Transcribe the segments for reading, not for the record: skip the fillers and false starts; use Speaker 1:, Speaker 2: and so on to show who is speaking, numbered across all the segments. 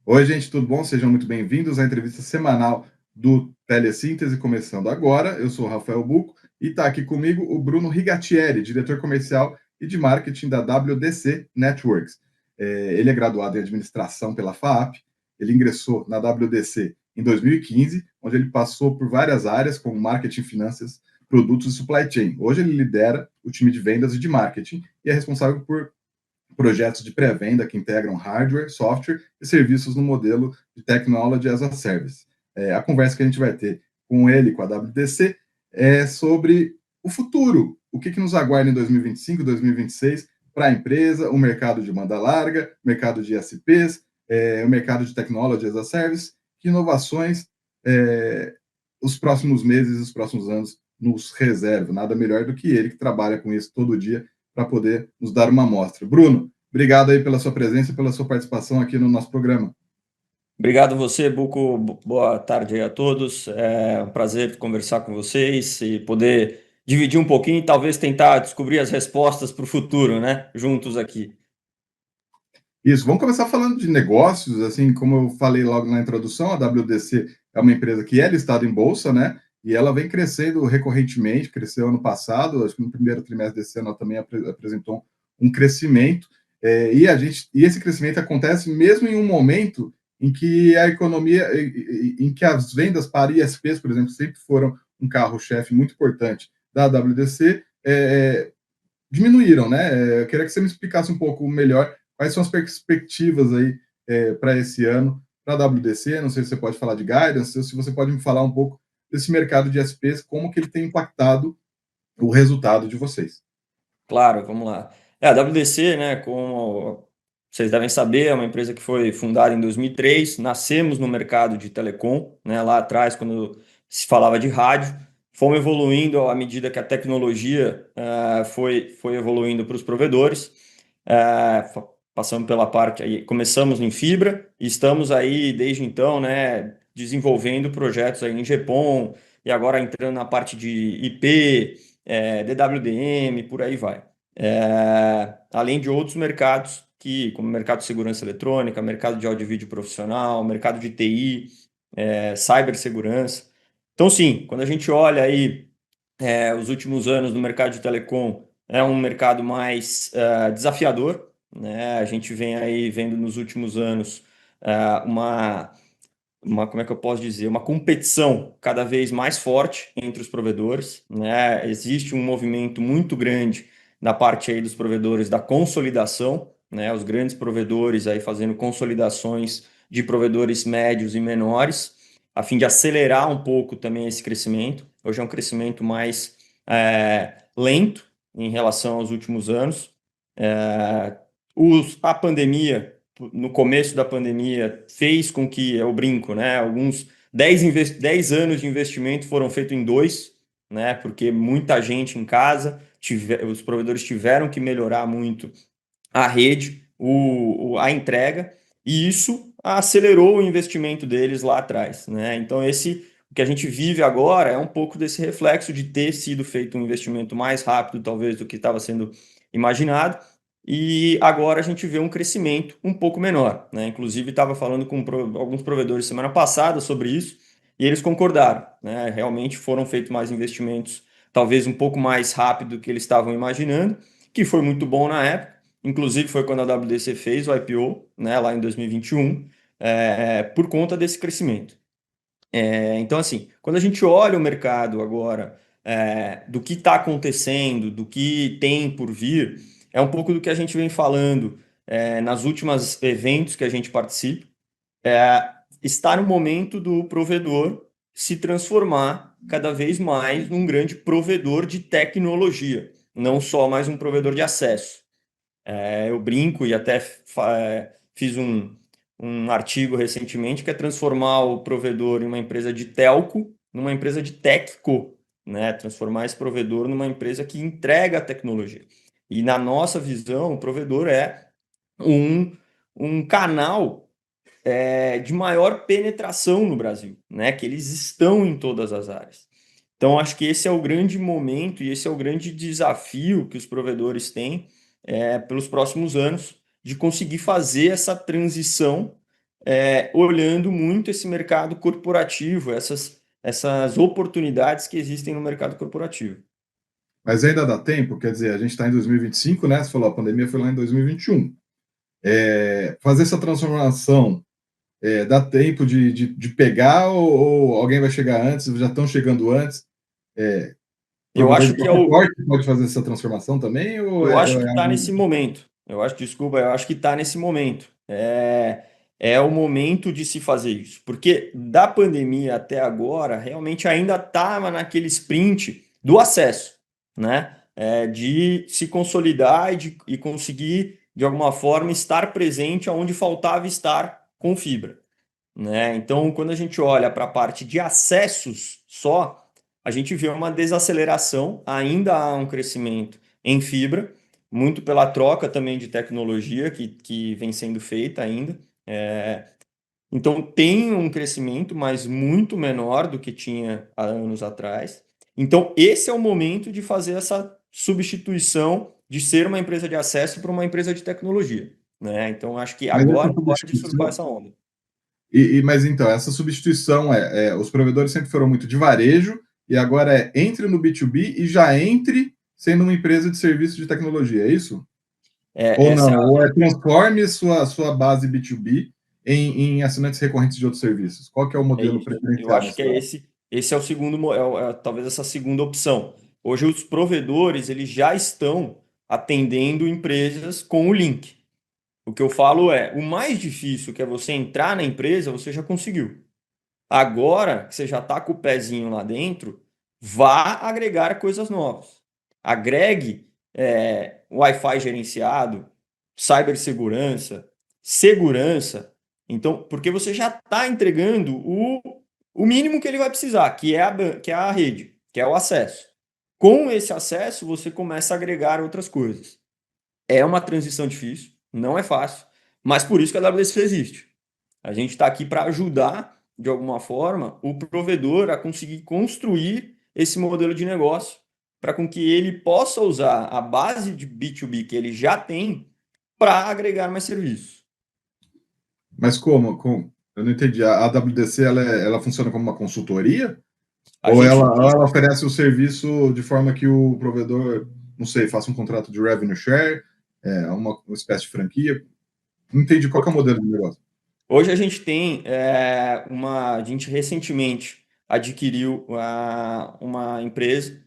Speaker 1: Oi, gente, tudo bom? Sejam muito bem-vindos à entrevista semanal do Telesíntese, começando agora. Eu sou o Rafael Buco e está aqui comigo o Bruno Rigatieri, diretor comercial e de marketing da WDC Networks. Ele é graduado em administração pela FAAP, ele ingressou na WDC em 2015, onde ele passou por várias áreas, como marketing, finanças, produtos e supply chain. Hoje ele lidera o time de vendas e de marketing e é responsável por projetos de pré-venda que integram hardware, software e serviços no modelo de Technology as a Service. A conversa que a gente vai ter com ele, com a WDC, é sobre o futuro, o que nos aguarda em 2025, 2026 para a empresa, o mercado de banda larga, o mercado de ISPs, o mercado de Technology as a Service, que inovações os próximos meses, os próximos anos nos reserva. Nada melhor do que ele que trabalha com isso todo dia para poder nos dar uma amostra. Bruno, obrigado aí pela sua presença e pela sua participação aqui no nosso programa.
Speaker 2: Obrigado você, Buco. Boa tarde aí a todos. É um prazer conversar com vocês e poder dividir um pouquinho e talvez tentar descobrir as respostas para o futuro, né? Juntos aqui.
Speaker 1: Isso, vamos começar falando de negócios, assim, como eu falei logo na introdução, a WDC é uma empresa que é listada em bolsa, né? E ela vem crescendo recorrentemente, cresceu ano passado, acho que no primeiro trimestre desse ano ela também apresentou um crescimento, e esse crescimento acontece mesmo em um momento em que a economia, em que as vendas para ISPs, por exemplo, sempre foram um carro-chefe muito importante da WDC, diminuíram, né? Eu queria que você me explicasse um pouco melhor quais são as perspectivas aí para esse ano para a WDC. Não sei se você pode falar de guidance, ou se você pode me falar um pouco desse mercado de SPs, como que ele tem impactado o resultado de vocês.
Speaker 2: Claro, vamos lá. A WDC, né, como vocês devem saber, é uma empresa que foi fundada em 2003. Nascemos no mercado de telecom, né, lá atrás, quando se falava de rádio. Fomos evoluindo à medida que a tecnologia foi evoluindo para os provedores. Passamos pela parte aí, começamos em fibra e estamos aí desde então, né, desenvolvendo projetos aí em GPON e agora entrando na parte de IP, DWDM, por aí vai. Além de outros mercados, como mercado de segurança eletrônica, mercado de áudio e vídeo profissional, mercado de TI, cibersegurança. Então, sim, quando a gente olha aí os últimos anos no mercado de telecom, é um mercado mais desafiador, né? A gente vem aí vendo nos últimos anos como é que eu posso dizer, uma competição cada vez mais forte entre os provedores, né? Existe um movimento muito grande da parte aí dos provedores da consolidação, né? Os grandes provedores aí fazendo consolidações de provedores médios e menores, a fim de acelerar um pouco também esse crescimento. Hoje é um crescimento mais lento em relação aos últimos anos. A pandemia no começo da pandemia fez com que, eu brinco, né, alguns 10 anos de investimento foram feitos em dois, né, porque muita gente em casa, os provedores tiveram que melhorar muito a rede, a entrega, e isso acelerou o investimento deles lá atrás, né? Então, o que a gente vive agora é um pouco desse reflexo de ter sido feito um investimento mais rápido, talvez, do que estava sendo imaginado, e agora a gente vê um crescimento um pouco menor, né? Inclusive, estava falando com alguns provedores semana passada sobre isso, e eles concordaram, né? Realmente foram feitos mais investimentos, talvez um pouco mais rápido do que eles estavam imaginando, que foi muito bom na época. Inclusive, foi quando a WDC fez o IPO, né, lá em 2021, por conta desse crescimento. Então, assim, quando a gente olha o mercado agora, do que está acontecendo, do que tem por vir, é um pouco do que a gente vem falando nas últimas eventos que a gente participa. Está no momento do provedor se transformar cada vez mais num grande provedor de tecnologia, não só mais um provedor de acesso. Eu brinco e até fiz um artigo recentemente que é transformar o provedor em uma empresa de telco numa empresa de techco, né? Transformar esse provedor numa empresa que entrega a tecnologia. E na nossa visão, o provedor é um, um canal de maior penetração no Brasil, né? Que eles estão em todas as áreas. Então, acho que esse é o grande momento e esse é o grande desafio que os provedores têm pelos próximos anos, de conseguir fazer essa transição, olhando muito esse mercado corporativo, essas oportunidades que existem no mercado corporativo.
Speaker 1: Mas ainda dá tempo, quer dizer, a gente está em 2025, né? Você falou, a pandemia foi lá em 2021. Fazer essa transformação, dá tempo de pegar ou alguém vai chegar antes, já estão chegando antes?
Speaker 2: Eu
Speaker 1: Provedor
Speaker 2: acho
Speaker 1: de
Speaker 2: que é
Speaker 1: qualquer
Speaker 2: o,
Speaker 1: porte pode fazer essa transformação também? Ou
Speaker 2: Eu
Speaker 1: é,
Speaker 2: acho que
Speaker 1: é
Speaker 2: está
Speaker 1: algo...
Speaker 2: nesse momento. Eu acho que está nesse momento. É o momento de se fazer isso. Porque da pandemia até agora, realmente ainda estava naquele sprint do acesso, né? De se consolidar e conseguir, de alguma forma, estar presente onde faltava estar com fibra, né? Então, quando a gente olha para a parte de acessos só, a gente vê uma desaceleração, ainda há um crescimento em fibra, muito pela troca também de tecnologia que vem sendo feita ainda. Então, tem um crescimento, mas muito menor do que tinha há anos atrás. Então, esse é o momento de fazer essa substituição de ser uma empresa de acesso para uma empresa de tecnologia, né? Então, acho que
Speaker 1: Mas essa
Speaker 2: agora pode surfar
Speaker 1: substituição...
Speaker 2: essa onda.
Speaker 1: Mas então, essa substituição os provedores sempre foram muito de varejo e agora entre no B2B e já entre sendo uma empresa de serviço de tecnologia, é isso? Ou
Speaker 2: Essa
Speaker 1: não?
Speaker 2: é
Speaker 1: Ou transforme sua base B2B em assinantes recorrentes de outros serviços? Qual que é o
Speaker 2: É
Speaker 1: modelo
Speaker 2: isso. Eu
Speaker 1: preferencial
Speaker 2: acho que
Speaker 1: nessa
Speaker 2: é
Speaker 1: área?
Speaker 2: esse é o segundo, talvez essa segunda opção. Hoje os provedores eles já estão atendendo empresas com o link. O que eu falo é, o mais difícil que é você entrar na empresa, você já conseguiu. Agora que você já está com o pezinho lá dentro, vá agregar coisas novas. Agregue Wi-Fi gerenciado, cibersegurança, segurança. Então, porque você já está entregando o mínimo que ele vai precisar, que é a rede, que é o acesso. Com esse acesso, você começa a agregar outras coisas. É uma transição difícil, não é fácil, mas por isso que a WDC existe. A gente está aqui para ajudar, de alguma forma, o provedor a conseguir construir esse modelo de negócio para com que ele possa usar a base de B2B que ele já tem para agregar mais serviços.
Speaker 1: Mas como? Eu não entendi. A AWDC ela funciona como uma consultoria?
Speaker 2: A
Speaker 1: Ou
Speaker 2: gente
Speaker 1: ela oferece o serviço de forma que o provedor, não sei, faça um contrato de revenue share, uma espécie de franquia? Não entendi qual que é o modelo de negócio.
Speaker 2: Hoje a gente tem a gente recentemente adquiriu uma empresa,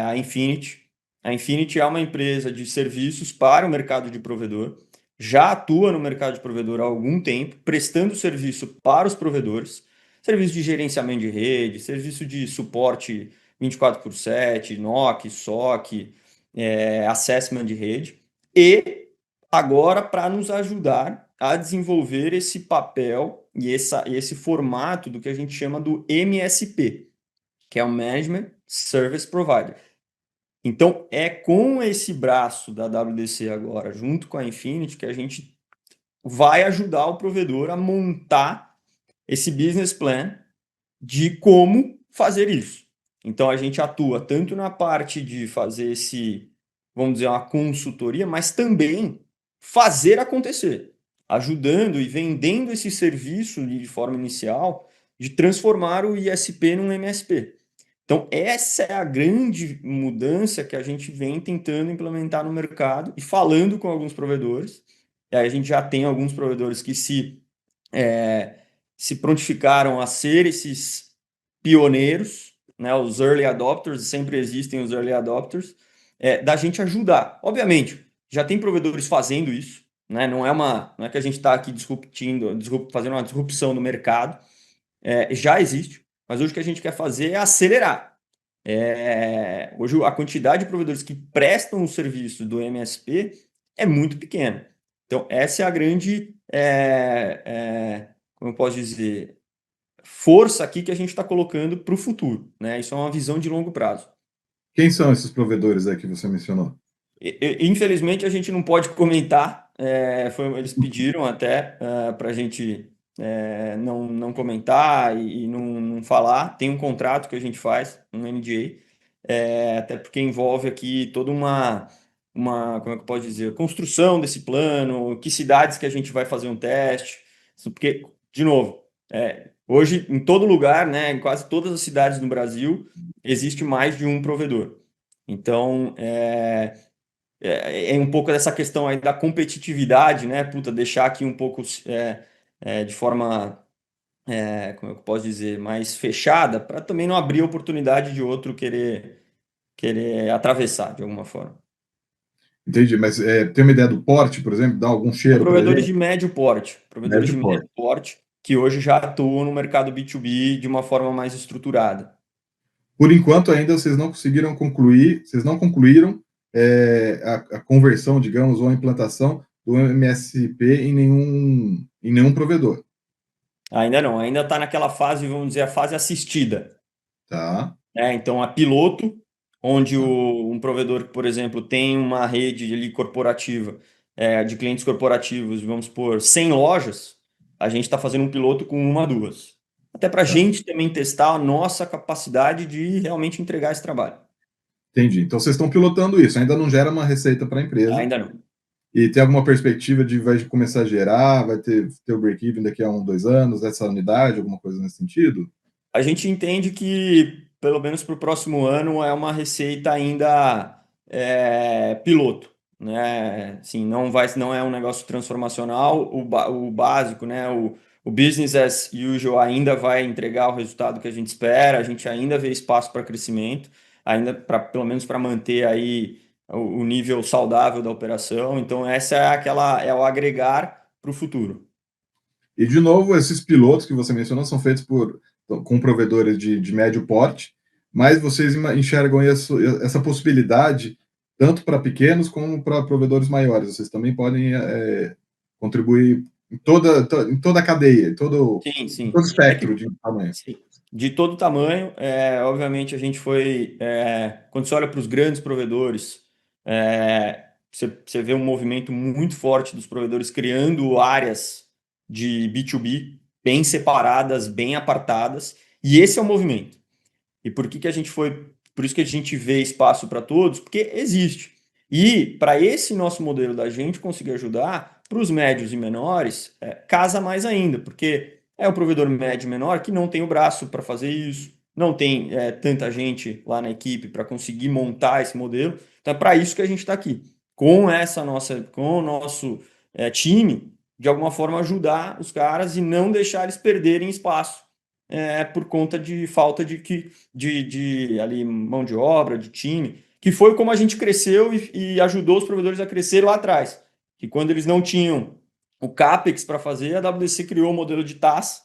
Speaker 2: a Infinity. A Infinity é uma empresa de serviços para o mercado de provedor, já atua no mercado de provedor há algum tempo, prestando serviço para os provedores, serviço de gerenciamento de rede, serviço de suporte 24/7, NOC, SOC, assessment de rede, e agora para nos ajudar a desenvolver esse papel e esse formato do que a gente chama do MSP, que é o Management Service Provider. Então, é com esse braço da WDC agora, junto com a Infinity, que a gente vai ajudar o provedor a montar esse business plan de como fazer isso. Então, a gente atua tanto na parte de fazer vamos dizer, uma consultoria, mas também fazer acontecer, ajudando e vendendo esse serviço de forma inicial de transformar o ISP num MSP. Então, essa é a grande mudança que a gente vem tentando implementar no mercado e falando com alguns provedores. E aí a gente já tem alguns provedores que é, se prontificaram a ser esses pioneiros, né, os early adopters, sempre existem os early adopters, da gente ajudar. Obviamente, já tem provedores fazendo isso, né, não é que a gente está aqui fazendo uma disrupção no mercado, já existe, mas hoje o que a gente quer fazer é acelerar. Hoje a quantidade de provedores que prestam o serviço do MSP é muito pequena. Então, essa é a grande, como eu posso dizer, força aqui que a gente está colocando para o futuro, né? Isso é uma visão de longo prazo.
Speaker 1: Quem são esses provedores aí que você mencionou?
Speaker 2: Infelizmente, a gente não pode comentar, eles pediram até para a gente não comentar e não falar. Tem um contrato que a gente faz, um NDA, até porque envolve aqui toda como é que eu posso dizer, construção desse plano, que cidades que a gente vai fazer um teste, porque, de novo, hoje em todo lugar, né, em quase todas as cidades no Brasil, existe mais de um provedor. Então, é um pouco dessa questão aí da competitividade, né, puta, deixar aqui um pouco de forma, como é que eu posso dizer, mais fechada, para também não abrir a oportunidade de outro querer atravessar de alguma forma.
Speaker 1: Entendi, mas tem uma ideia do porte, por exemplo? Dá algum cheiro para
Speaker 2: Provedores
Speaker 1: gente?
Speaker 2: de médio porte, provedores de
Speaker 1: Médio
Speaker 2: médio
Speaker 1: porte.
Speaker 2: porte, que hoje já atuam no mercado B2B de uma forma mais estruturada.
Speaker 1: Por enquanto, ainda vocês não conseguiram concluir, vocês não concluíram a conversão, digamos, ou a implantação do MSP em nenhum provedor.
Speaker 2: Ainda não, ainda está naquela fase, vamos dizer, a fase assistida.
Speaker 1: Tá,
Speaker 2: Então, a piloto, onde
Speaker 1: tá.
Speaker 2: um provedor, por exemplo, tem uma rede ali corporativa, de clientes corporativos, vamos supor, 100 lojas, a gente está fazendo um piloto com uma, duas. Até para a
Speaker 1: Tá.
Speaker 2: gente também testar a nossa capacidade de realmente entregar esse trabalho.
Speaker 1: Entendi. Então vocês estão pilotando isso, ainda não gera uma receita para a empresa.
Speaker 2: Ainda não.
Speaker 1: E tem alguma perspectiva de vai começar a gerar, vai ter o break-even daqui a 2 anos, essa unidade, alguma coisa nesse sentido?
Speaker 2: A gente entende que, pelo menos para o próximo ano, é uma receita ainda piloto, né? Assim, não é um negócio transformacional. O básico, né? O business as usual ainda vai entregar o resultado que a gente espera. A gente ainda vê espaço para crescimento, ainda pelo menos para manter aí o nível saudável da operação. Então, essa é o agregar para o futuro.
Speaker 1: E, de novo, esses pilotos que você mencionou são feitos com provedores de médio porte, mas vocês enxergam essa possibilidade tanto para pequenos como para provedores maiores. Vocês também podem contribuir em toda a cadeia,
Speaker 2: Sim,
Speaker 1: em
Speaker 2: sim.
Speaker 1: todo
Speaker 2: É que
Speaker 1: espectro de tamanho.
Speaker 2: sim. De todo tamanho, obviamente a gente foi. Quando você olha para os grandes provedores, você vê um movimento muito forte dos provedores criando áreas de B2B bem separadas, bem apartadas, e esse é o movimento. E por que que a gente foi? Por isso que a gente vê espaço para todos, porque existe. E para esse nosso modelo da gente conseguir ajudar, para os médios e menores, casa mais ainda, porque é o provedor médio e menor que não tem o braço para fazer isso, não tem tanta gente lá na equipe para conseguir montar esse modelo. Então é para isso que a gente está aqui. Com o nosso time, de alguma forma ajudar os caras e não deixar eles perderem espaço por conta de falta de ali, mão de obra, de time, que foi como a gente cresceu e ajudou os provedores a crescer lá atrás. Que quando eles não tinham o CAPEX para fazer, a WDC criou o modelo de TaaS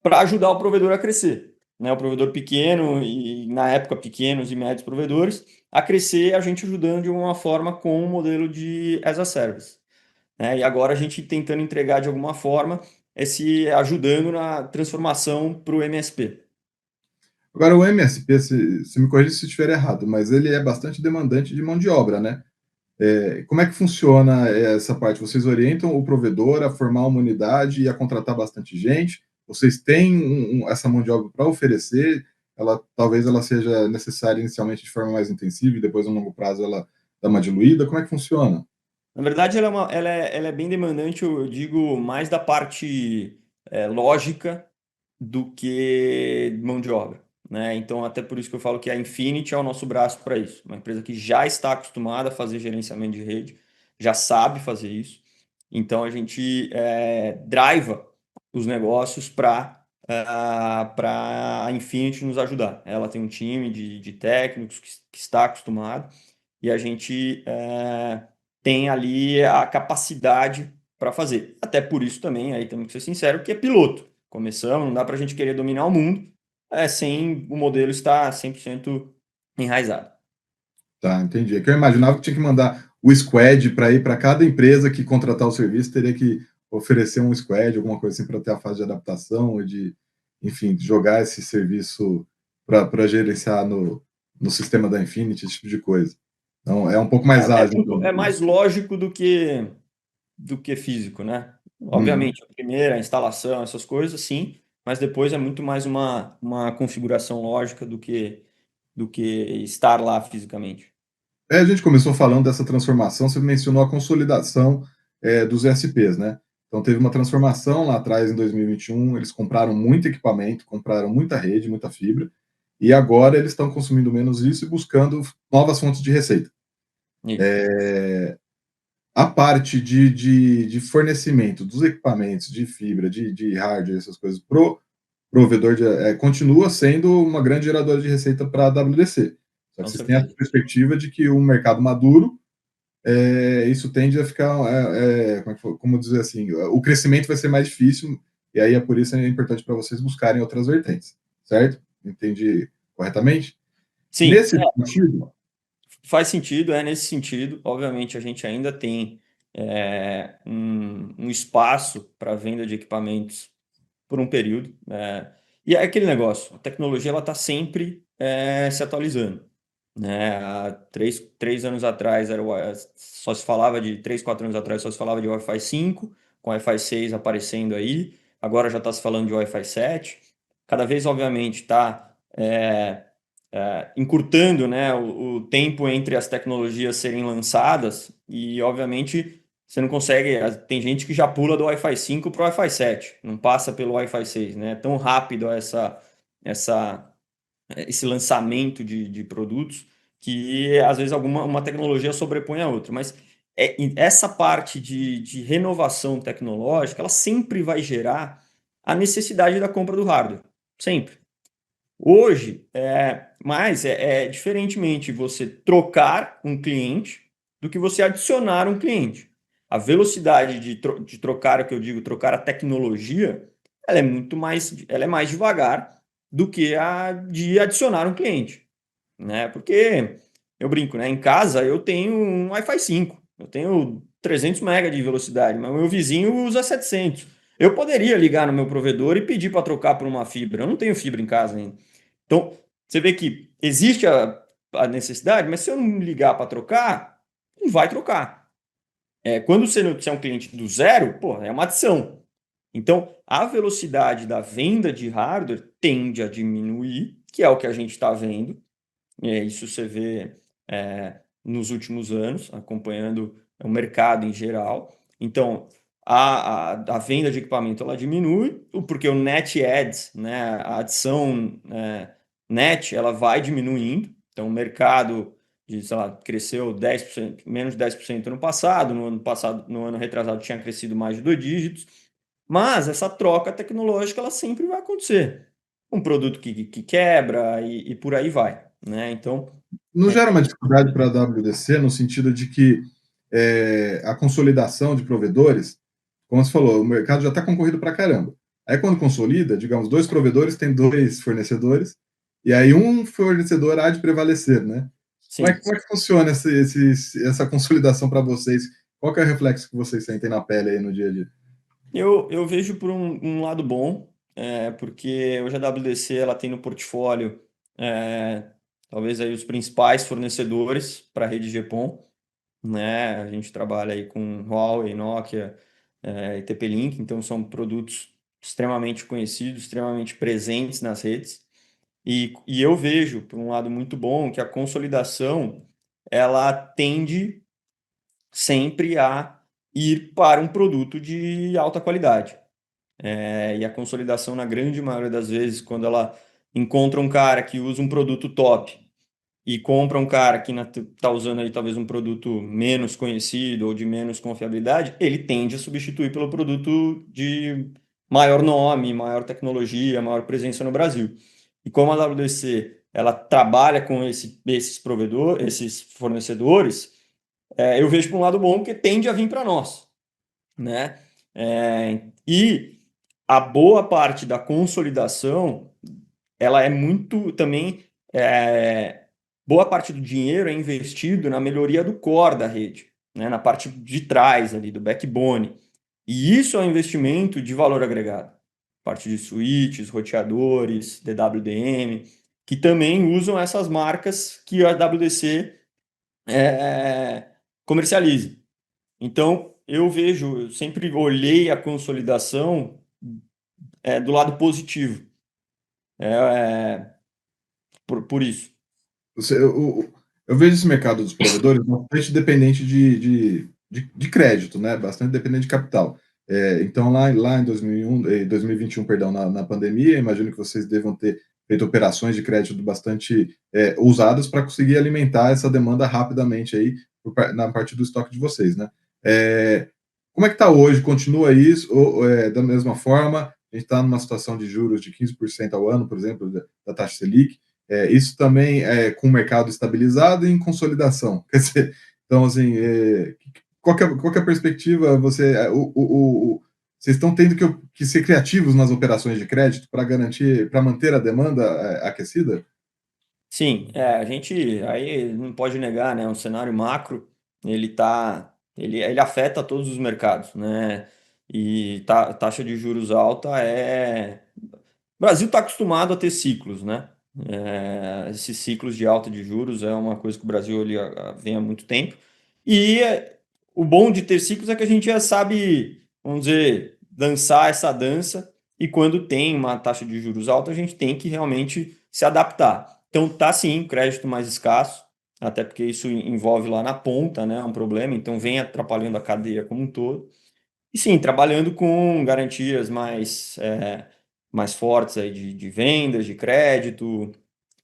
Speaker 2: para ajudar o provedor a crescer. Né? O provedor pequeno, e na época pequenos e médios provedores, a crescer, a gente ajudando de uma forma com o modelo de as a service. E agora a gente tentando entregar de alguma forma, esse ajudando na transformação para o MSP.
Speaker 1: Agora, o MSP, se me corrija se estiver errado, mas ele é bastante demandante de mão de obra, né? Como é que funciona essa parte? Vocês orientam o provedor a formar uma unidade e a contratar bastante gente? Vocês têm essa mão de obra para oferecer? Talvez ela seja necessária inicialmente de forma mais intensiva e depois, a longo prazo, ela dá uma diluída? Como é que funciona?
Speaker 2: Na verdade, ela é bem demandante, eu digo, mais da parte lógica do que mão de obra. Né? Então, até por isso que eu falo que a Infinity é o nosso braço para isso. Uma empresa que já está acostumada a fazer gerenciamento de rede, já sabe fazer isso. Então, a gente driva os negócios para a Infinity nos ajudar. Ela tem um time de técnicos que está acostumado e a gente tem ali a capacidade para fazer. Até por isso também, aí temos que ser sincero, que é piloto. Começamos, não dá para a gente querer dominar o mundo sem o modelo estar 100% enraizado.
Speaker 1: Tá, entendi. É que eu imaginava que tinha que mandar o squad para ir para cada empresa que contratar o serviço, teria que oferecer um squad, alguma coisa assim, para ter a fase de adaptação e enfim, jogar esse serviço para gerenciar no sistema da Infinity, esse tipo de coisa. Então, é um pouco mais ágil.
Speaker 2: É mais lógico do que físico, né?
Speaker 1: Uhum.
Speaker 2: Obviamente, a primeira, a instalação, essas coisas, sim, mas depois é muito mais uma configuração lógica do que estar lá fisicamente.
Speaker 1: A gente começou falando dessa transformação, você mencionou a consolidação dos ESPs, né? Então teve uma transformação lá atrás, em 2021, eles compraram muito equipamento, compraram muita rede, muita fibra, e agora eles estão consumindo menos isso e buscando novas fontes de receita.
Speaker 2: Isso.
Speaker 1: A parte de fornecimento dos equipamentos, de fibra, de hardware, essas coisas, pro provedor continua sendo uma grande geradora de receita para a WDC. Só que
Speaker 2: Com
Speaker 1: vocês têm a
Speaker 2: certeza.
Speaker 1: perspectiva de que o mercado maduro, isso tende a ficar, como dizer assim, o crescimento vai ser mais difícil, e aí é por isso que é importante para vocês buscarem outras vertentes, certo? Entendi corretamente?
Speaker 2: Sim,
Speaker 1: Nesse sentido,
Speaker 2: faz sentido, é nesse sentido. Obviamente, a gente ainda tem um espaço para venda de equipamentos por um período. E é aquele negócio, a tecnologia ela está sempre se atualizando. Né? Há três anos atrás só se falava de 3, 4 anos atrás só se falava de Wi-Fi 5, com Wi-Fi 6 aparecendo aí. Agora já está se falando de Wi-Fi 7. Cada vez, obviamente, está encurtando, né, o tempo entre as tecnologias serem lançadas e, obviamente, você não consegue. Tem gente que já pula do Wi-Fi 5 para o Wi-Fi 7, não passa pelo Wi-Fi 6, né? É tão rápido essa, esse lançamento de produtos que, às vezes, uma tecnologia sobrepõe a outra. Mas essa parte de renovação tecnológica, ela sempre vai gerar a necessidade da compra do hardware. Sempre. Hoje, diferentemente você trocar um cliente do que você adicionar um cliente. A velocidade de trocar, o que eu digo, trocar a tecnologia, ela é mais devagar do que a de adicionar um cliente, né? Porque eu brinco, né? Em casa eu tenho um Wi-Fi 5, eu tenho 300 MB de velocidade, mas o meu vizinho usa 700. Eu poderia ligar no meu provedor e pedir para trocar por uma fibra. Eu não tenho fibra em casa ainda. Então, você vê que existe a necessidade, mas se eu não ligar para trocar, não vai trocar. Quando você é um cliente do zero, pô, é uma adição. Então, a velocidade da venda de hardware tende a diminuir, que é o que a gente está vendo. Isso você vê nos últimos anos, acompanhando o mercado em geral. Então, a venda de equipamento ela diminui, porque o net ads, né, a adição net, ela vai diminuindo. Então, o mercado sei lá, cresceu 10%, menos de 10% no ano passado, no ano retrasado, tinha crescido mais de 2 dígitos. Mas essa troca tecnológica ela sempre vai acontecer. Um produto que quebra e por aí vai. Né? Então,
Speaker 1: não gera uma dificuldade para a WDC no sentido de que a consolidação de provedores, como você falou, o mercado já está concorrido para caramba. Aí quando consolida, digamos, dois provedores têm dois fornecedores, e aí um fornecedor há de prevalecer, né?
Speaker 2: sim,
Speaker 1: Como é que funciona essa consolidação para vocês? Qual que é o reflexo que vocês sentem na pele aí no dia a dia?
Speaker 2: eu vejo por um lado bom, porque hoje a WDC ela tem no portfólio talvez aí os principais fornecedores para a rede GPON, né? A gente trabalha aí com Huawei, Nokia, e TP-Link, então são produtos extremamente conhecidos, extremamente presentes nas redes. E eu vejo, por um lado muito bom, que a consolidação ela tende sempre a ir para um produto de alta qualidade. E a consolidação, na grande maioria das vezes, quando ela encontra um cara que usa um produto top e compra um cara que está usando aí talvez um produto menos conhecido ou de menos confiabilidade, ele tende a substituir pelo produto de maior nome, maior tecnologia, maior presença no Brasil. E como a WDC ela trabalha com esses fornecedores, eu vejo por um lado bom que tende a vir para nós, né? E a boa parte da consolidação, ela é muito também. Boa parte do dinheiro é investido na melhoria do core da rede, né? Na parte de trás ali, do backbone. E isso é um investimento de valor agregado. Parte de switches, roteadores, DWDM, que também usam essas marcas que a WDC comercializa. Então, eu sempre olhei a consolidação do lado positivo. É, por isso.
Speaker 1: Você, Eu vejo esse mercado dos provedores bastante dependente de crédito, né? Bastante dependente de capital. Então, lá em 2021, perdão, na pandemia, imagino que vocês devam ter feito operações de crédito bastante ousadas para conseguir alimentar essa demanda rapidamente aí na parte do estoque de vocês, né? É, Como é que está hoje? Continua isso? Ou da mesma forma? A gente está numa situação de juros de 15% ao ano, por exemplo, da taxa Selic. Isso também é com o mercado estabilizado e em consolidação. Quer dizer, então, assim, qual que é a perspectiva? Vocês estão tendo que ser criativos nas operações de crédito para garantir, para manter a demanda aquecida?
Speaker 2: Sim, a gente aí não pode negar, né? Um cenário macro, ele afeta todos os mercados, né? E taxa de juros alta o Brasil está acostumado a ter ciclos, né? Esses ciclos de alta de juros é uma coisa que o Brasil vem há muito tempo. E o bom de ter ciclos é que a gente já sabe, vamos dizer, dançar essa dança. E quando tem uma taxa de juros alta, a gente tem que realmente se adaptar. Então, tá sim, crédito mais escasso, até porque isso envolve lá na ponta, né? Um problema, então vem atrapalhando a cadeia como um todo. E sim, trabalhando com garantias mais fortes aí de vendas, de crédito,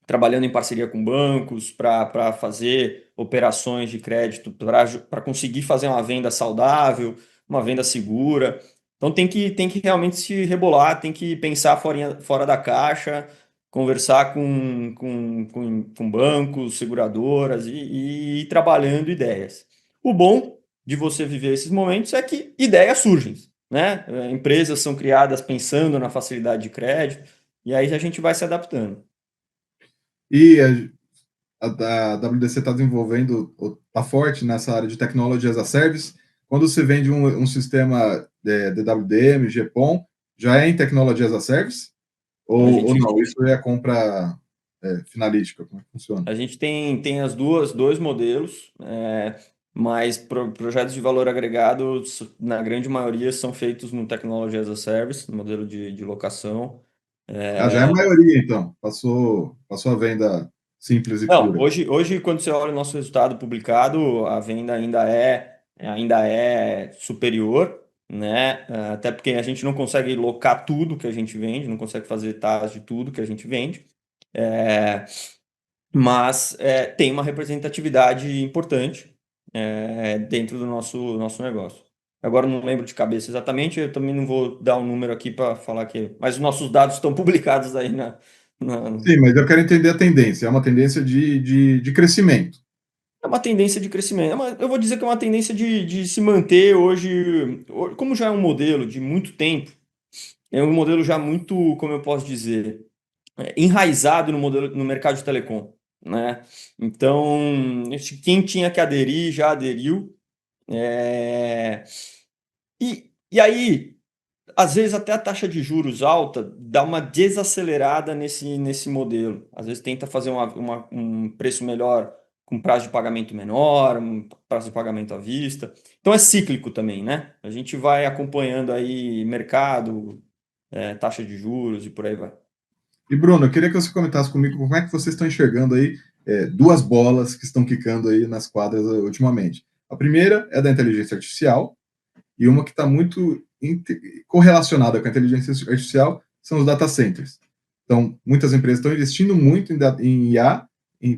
Speaker 2: trabalhando em parceria com bancos para fazer operações de crédito, para conseguir fazer uma venda saudável, uma venda segura. Então tem que realmente se rebolar, tem que pensar fora da caixa, conversar com bancos, seguradoras e ir trabalhando ideias. O bom de você viver esses momentos é que ideias surgem, né? Empresas são criadas pensando na facilidade de crédito, e aí a gente vai se adaptando.
Speaker 1: E a WDC está desenvolvendo, está forte nessa área de Technology as a Service. Quando você vende um sistema DWDM, GPON, já é em Technology as a Service?
Speaker 2: A
Speaker 1: Ou
Speaker 2: gente
Speaker 1: não? Isso é a compra finalística? Como é que funciona?
Speaker 2: A gente tem dois modelos, mas projetos de valor agregado, na grande maioria, são feitos no Technology as a Service, no modelo de locação.
Speaker 1: Já é a maioria, então. Passou a venda simples e
Speaker 2: Não,
Speaker 1: pura.
Speaker 2: hoje, quando você olha o nosso resultado publicado, a venda ainda é superior, né? Até porque a gente não consegue locar tudo que a gente vende, não consegue fazer taxa de tudo que a gente vende. É, mas tem uma representatividade importante dentro do nosso negócio. Agora eu não lembro de cabeça exatamente, eu também não vou dar um número aqui para falar que, mas os nossos dados estão publicados aí na-
Speaker 1: Sim, mas eu quero entender a tendência. É uma tendência de crescimento.
Speaker 2: É uma tendência de crescimento. Eu vou dizer que é uma tendência de se manter hoje, como já é um modelo de muito tempo, é um modelo já muito, como eu posso dizer, enraizado no mercado de telecom, né? Então, quem tinha que aderir já aderiu. É, e aí, às vezes, até a taxa de juros alta dá uma desacelerada nesse modelo. Às vezes, tenta fazer um preço melhor com prazo de pagamento menor, um prazo de pagamento à vista. Então, é cíclico também, né? A gente vai acompanhando aí mercado, taxa de juros e por aí vai.
Speaker 1: E, Bruno, eu queria que você comentasse comigo como é que vocês estão enxergando aí duas bolas que estão quicando aí nas quadras ultimamente. A primeira é da inteligência artificial, e uma que está muito correlacionada com a inteligência artificial são os data centers. Então, muitas empresas estão investindo muito em IA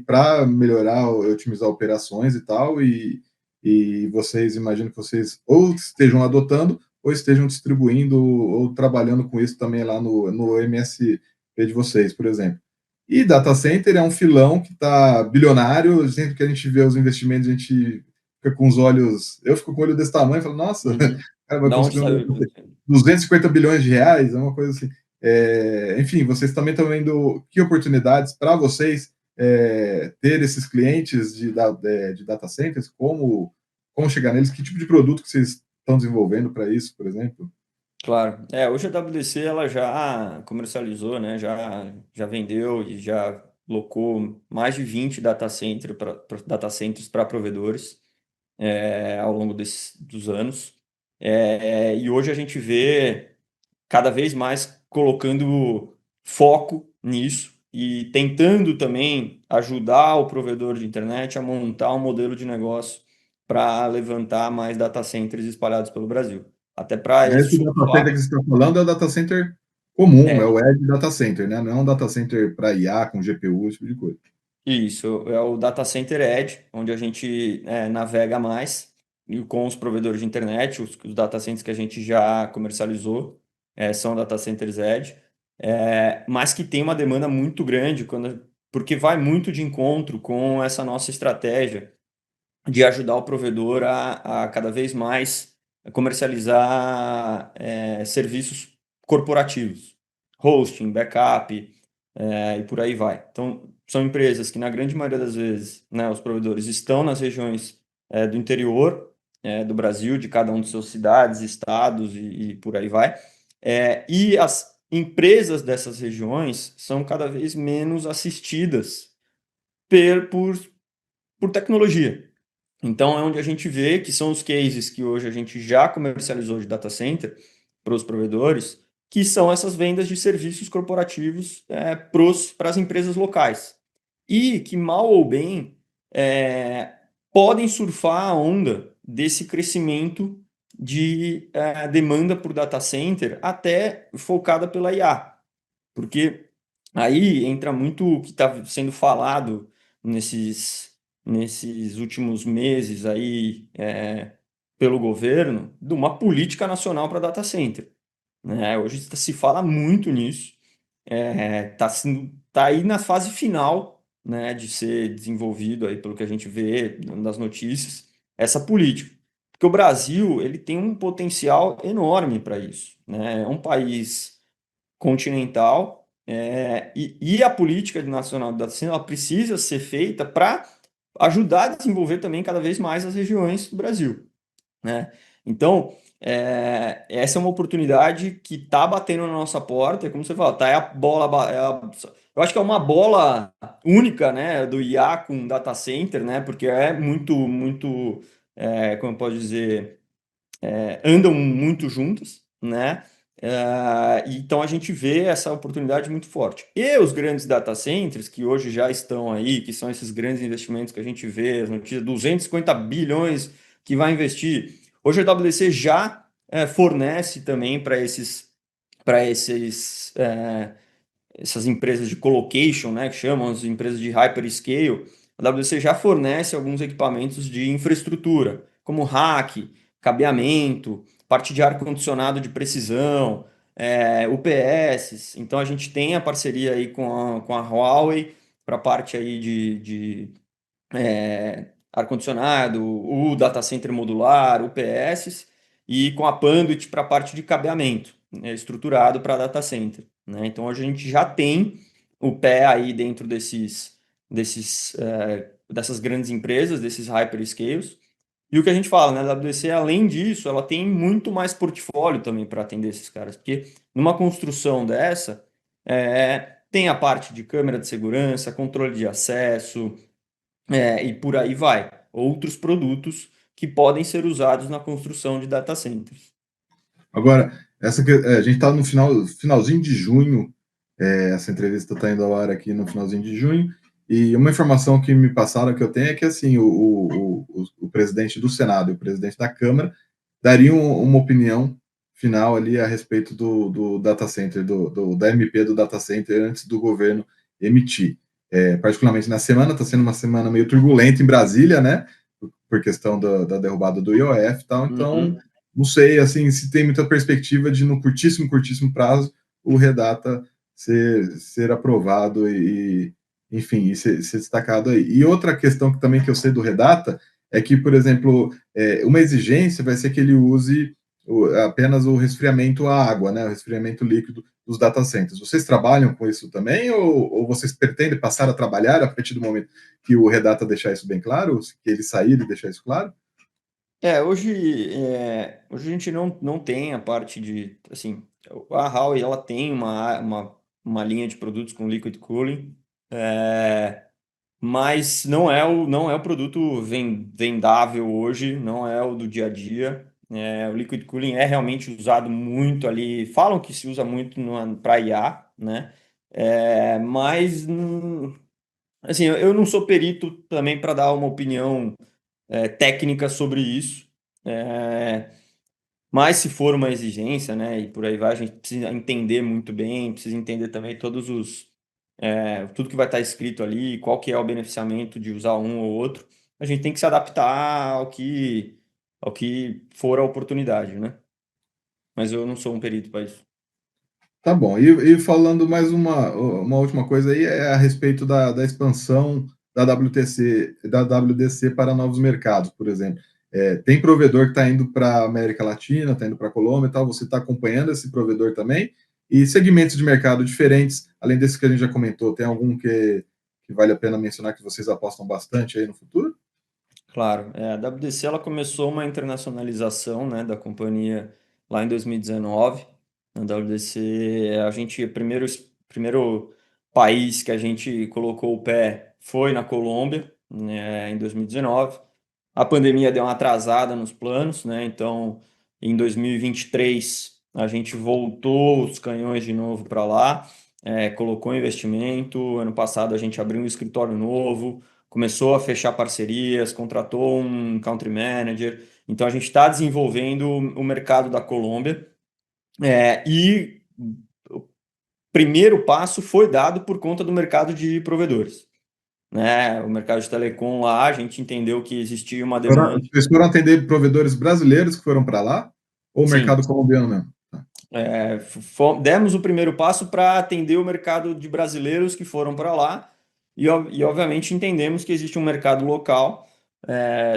Speaker 1: para melhorar, otimizar operações e tal, e vocês, imagino que vocês ou estejam adotando ou estejam distribuindo ou trabalhando com isso também lá no MSP de vocês, por exemplo. E data center é um filão que está bilionário, sempre que a gente vê os investimentos, a gente fica com os olhos. Eu fico com o olho desse tamanho e falo, nossa, o
Speaker 2: Uhum.
Speaker 1: cara vai
Speaker 2: Da onde
Speaker 1: construir
Speaker 2: saiu?
Speaker 1: 250 bilhões de reais, é uma coisa assim. Enfim, vocês também estão vendo que oportunidades para vocês ter esses clientes de data centers, como chegar neles, que tipo de produto que vocês estão desenvolvendo para isso, por exemplo?
Speaker 2: Claro. Hoje a WDC ela já comercializou, né? Já vendeu e já locou mais de 20 data centers para provedores ao longo dos anos. E hoje a gente vê cada vez mais colocando foco nisso. e tentando também ajudar o provedor de internet a montar um modelo de negócio para levantar mais data centers espalhados pelo Brasil. Até para ele
Speaker 1: Esse data center que
Speaker 2: surfar.
Speaker 1: você está falando é o data center comum, é
Speaker 2: É,
Speaker 1: o Edge Data Center, né? Não é um data center para IA com GPU, esse tipo de coisa.
Speaker 2: isso, é o Data Center Edge, onde a gente navega mais e com os provedores de internet, os data centers que a gente já comercializou são data centers Edge, mas que tem uma demanda muito grande, porque vai muito de encontro com essa nossa estratégia de ajudar o provedor a cada vez mais comercializar serviços corporativos, hosting, backup, e por aí vai. Então, são empresas que, na grande maioria das vezes, né, os provedores estão nas regiões do interior do Brasil, de cada um de suas cidades, estados e por aí vai. E as empresas dessas regiões são cada vez menos assistidas per- por, por tecnologia. Então, é onde a gente vê que são os cases que hoje a gente já comercializou de data center para os provedores, que são essas vendas de serviços corporativos para as empresas locais. E que, mal ou bem, é, podem surfar a onda desse crescimento de demanda por data center, até focada pela IA. Porque aí entra muito o que está sendo falado nesses últimos meses aí pelo governo de uma política nacional para data center, né? Hoje se fala muito nisso, tá aí na fase final, né, de ser desenvolvido aí pelo que a gente vê nas notícias essa política, porque o Brasil ele tem um potencial enorme para isso, né? É um país continental, e a política nacional de data center ela precisa ser feita para ajudar a desenvolver também cada vez mais as regiões do Brasil, né? Então, essa é uma oportunidade que está batendo na nossa porta, como você fala, tá, é a bola, eu acho que é uma bola única, né, do IA com data center, né, porque é muito, como eu posso dizer, andam muito juntas, né? Então a gente vê essa oportunidade muito forte. E os grandes data centers, que hoje já estão aí, que são esses grandes investimentos que a gente vê, as notícias, 250 bilhões que vai investir. Hoje a AWS já fornece também para essas empresas de colocation, né, que chamam as empresas de hyperscale. A AWS já fornece alguns equipamentos de infraestrutura, como rack, cabeamento, parte de ar-condicionado de precisão, UPS. Então a gente tem a parceria aí com a Huawei para a parte aí de ar-condicionado, o data center modular, UPS, e com a Panduit para a parte de cabeamento, né, estruturado para data center, né? Então hoje a gente já tem o pé aí dentro dessas grandes empresas, desses hyperscales. E o que a gente fala, né? A AWS, além disso, ela tem muito mais portfólio também para atender esses caras, porque numa construção dessa, tem a parte de câmera de segurança, controle de acesso, e por aí vai. Outros produtos que podem ser usados na construção de data centers.
Speaker 1: Agora, a gente está no finalzinho de junho, essa entrevista está indo ao ar aqui no finalzinho de junho, e uma informação que me passaram que eu tenho é que assim o presidente do Senado e o presidente da Câmara dariam uma opinião final ali a respeito do data center, da MP do data center antes do governo emitir. Particularmente na semana, está sendo uma semana meio turbulenta em Brasília, né? Por questão da derrubada do IOF e tal, então
Speaker 2: Uhum.
Speaker 1: não sei assim se tem muita perspectiva de no curtíssimo prazo o Redata ser aprovado enfim, e ser destacado aí. E outra questão que também que eu sei do Redata é que, por exemplo, uma exigência vai ser que ele use apenas o resfriamento à água, né, o resfriamento líquido dos data centers. Vocês trabalham com isso também ou vocês pretendem passar a trabalhar a partir do momento que o Redata deixar isso bem claro, que ele sair e deixar isso claro?
Speaker 2: Hoje a gente não tem a parte de, assim, a Huawei, ela tem uma linha de produtos com liquid cooling, mas não é o produto vendável hoje, não é o do dia a dia. O liquid cooling é realmente usado muito ali, falam que se usa muito para IA, né? Mas, assim, eu não sou perito também para dar uma opinião técnica sobre isso. É, mas se for uma exigência, né, e por aí vai, a gente precisa entender muito bem, precisa entender também tudo que vai estar escrito ali, qual que é o beneficiamento de usar um ou outro. A gente tem que se adaptar ao que for a oportunidade, né? Mas eu não sou um perito para isso.
Speaker 1: Tá bom. E falando mais uma última coisa aí, é a respeito da expansão da WTC, da WDC para novos mercados, por exemplo. Tem provedor que está indo para a América Latina, está indo para a Colômbia e tal. Você está acompanhando esse provedor também? E segmentos de mercado diferentes, além desse que a gente já comentou, tem algum que vale a pena mencionar que vocês apostam bastante aí no futuro?
Speaker 2: Claro, a WDC ela começou uma internacionalização, né, da companhia lá em 2019. Na WDC, primeiro país que a gente colocou o pé foi na Colômbia, né, em 2019. A pandemia deu uma atrasada nos planos, né? Então, em 2023, a gente voltou os canhões de novo para lá, colocou investimento. Ano passado, a gente abriu um escritório novo, começou a fechar parcerias, contratou um country manager. Então, a gente está desenvolvendo o mercado da Colômbia. E o primeiro passo foi dado por conta do mercado de provedores, né? O mercado de telecom lá, a gente entendeu que existia uma demanda.
Speaker 1: Vocês foram atender provedores brasileiros que foram para lá? Ou o
Speaker 2: Sim,
Speaker 1: mercado colombiano mesmo? Tá.
Speaker 2: demos o primeiro passo para atender o mercado de brasileiros que foram para lá e, obviamente, entendemos que existe um mercado local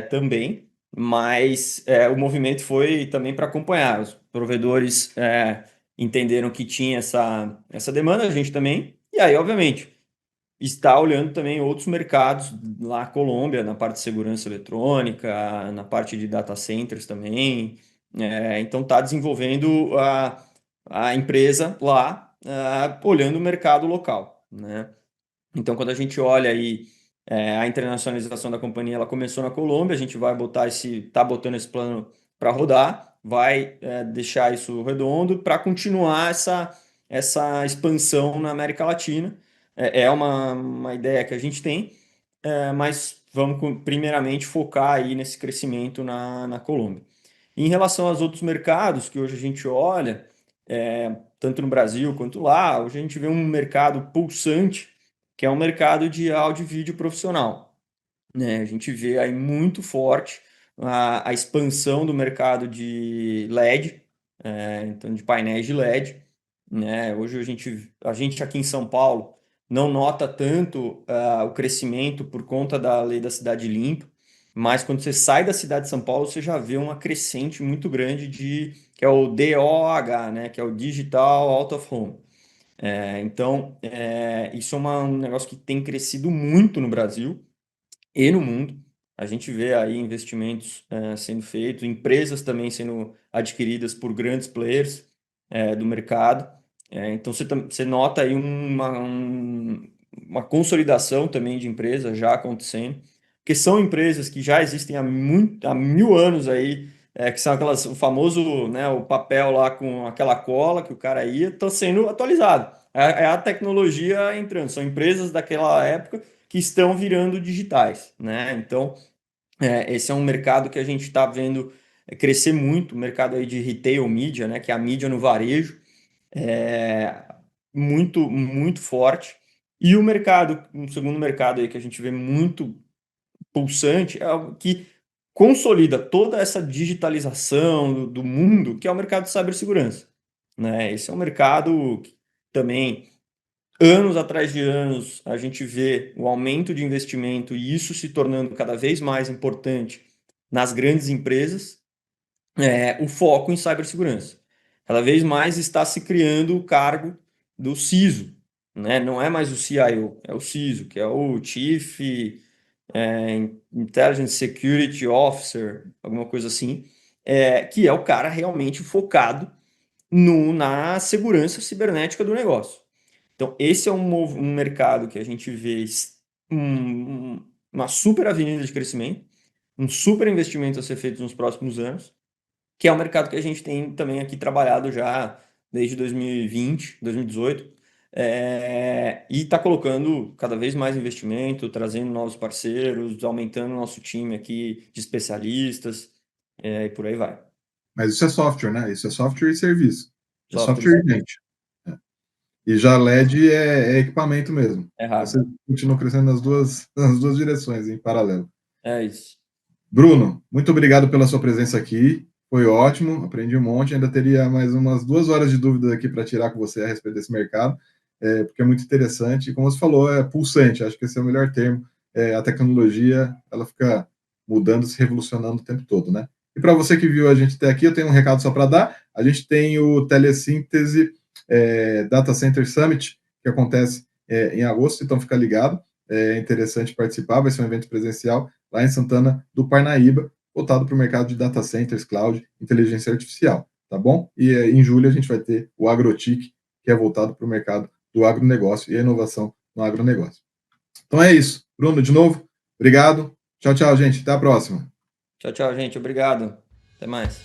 Speaker 2: também, mas o movimento foi também para acompanhar. Os provedores entenderam que tinha essa demanda, a gente também, e aí, obviamente, está olhando também outros mercados lá, Colômbia, na parte de segurança eletrônica, na parte de data centers também. Então, está desenvolvendo a empresa lá, olhando o mercado local, né? Então, quando a gente olha aí a internacionalização da companhia, ela começou na Colômbia, a gente vai tá botando esse plano para rodar, vai deixar isso redondo para continuar essa expansão na América Latina. É uma ideia que a gente tem, mas vamos primeiramente focar aí nesse crescimento na Colômbia. Em relação aos outros mercados que hoje a gente olha, tanto no Brasil quanto lá, hoje a gente vê um mercado pulsante, que é um mercado de áudio e vídeo profissional, né? A gente vê aí muito forte a expansão do mercado de LED, então de painéis de LED, né? Hoje a gente aqui em São Paulo não nota tanto o crescimento por conta da lei da cidade limpa, mas quando você sai da cidade de São Paulo, você já vê uma crescente muito grande que é o DOH, né? Que é o Digital Out of Home. Então, isso é um negócio que tem crescido muito no Brasil e no mundo. A gente vê aí investimentos sendo feitos, empresas também sendo adquiridas por grandes players do mercado. Então você nota aí uma consolidação também de empresas já acontecendo, porque são empresas que já existem há 1000 anos aí, que são o famoso, né, o papel lá com aquela cola que o cara ia, está sendo atualizado. É a tecnologia entrando, são empresas daquela época que estão virando digitais, né? Então, esse é um mercado que a gente está vendo crescer muito, o mercado aí de retail media, né? Que é a mídia no varejo, é muito, muito forte. E um segundo mercado aí que a gente vê muito pulsante, é algo que consolida toda essa digitalização do mundo, que é o mercado de cibersegurança, né? Esse é um mercado que também anos atrás de anos, a gente vê o aumento de investimento e isso se tornando cada vez mais importante nas grandes empresas, o foco em cibersegurança. Cada vez mais está se criando o cargo do CISO, né? Não é mais o CIO, é o CISO, que é o Chief Intelligence Security Officer, alguma coisa assim, que é o cara realmente focado na segurança cibernética do negócio. Então, esse é um mercado que a gente vê uma super avenida de crescimento, um super investimento a ser feito nos próximos anos, que é um mercado que a gente tem também aqui trabalhado já desde 2020, 2018. E está colocando cada vez mais investimento, trazendo novos parceiros, aumentando o nosso time aqui de especialistas, e por aí vai.
Speaker 1: Mas isso é software, né? Isso é software e serviço. É
Speaker 2: Software
Speaker 1: software e gente. E já LED é equipamento mesmo.
Speaker 2: é hardware.
Speaker 1: Você continua crescendo nas duas direções, em paralelo.
Speaker 2: É isso.
Speaker 1: Bruno, muito obrigado pela sua presença aqui. Foi ótimo, aprendi um monte. Ainda teria mais umas 2 horas de dúvida aqui para tirar com você a respeito desse mercado, porque é muito interessante. E como você falou, é pulsante. Acho que esse é o melhor termo. A tecnologia, ela fica mudando, se revolucionando o tempo todo, né? E para você que viu a gente até aqui, eu tenho um recado só para dar. A gente tem o Telesíntese Data Center Summit, que acontece em agosto, então fica ligado. É interessante participar, vai ser um evento presencial lá em Santana do Parnaíba, voltado para o mercado de data centers, cloud, inteligência artificial, tá bom? E em julho a gente vai ter o Agrotic, que é voltado para o mercado do agronegócio e a inovação no agronegócio. Então é isso. Bruno, de novo, obrigado. Tchau, tchau, gente. Até a próxima.
Speaker 2: Tchau, tchau, gente. Obrigado. Até mais.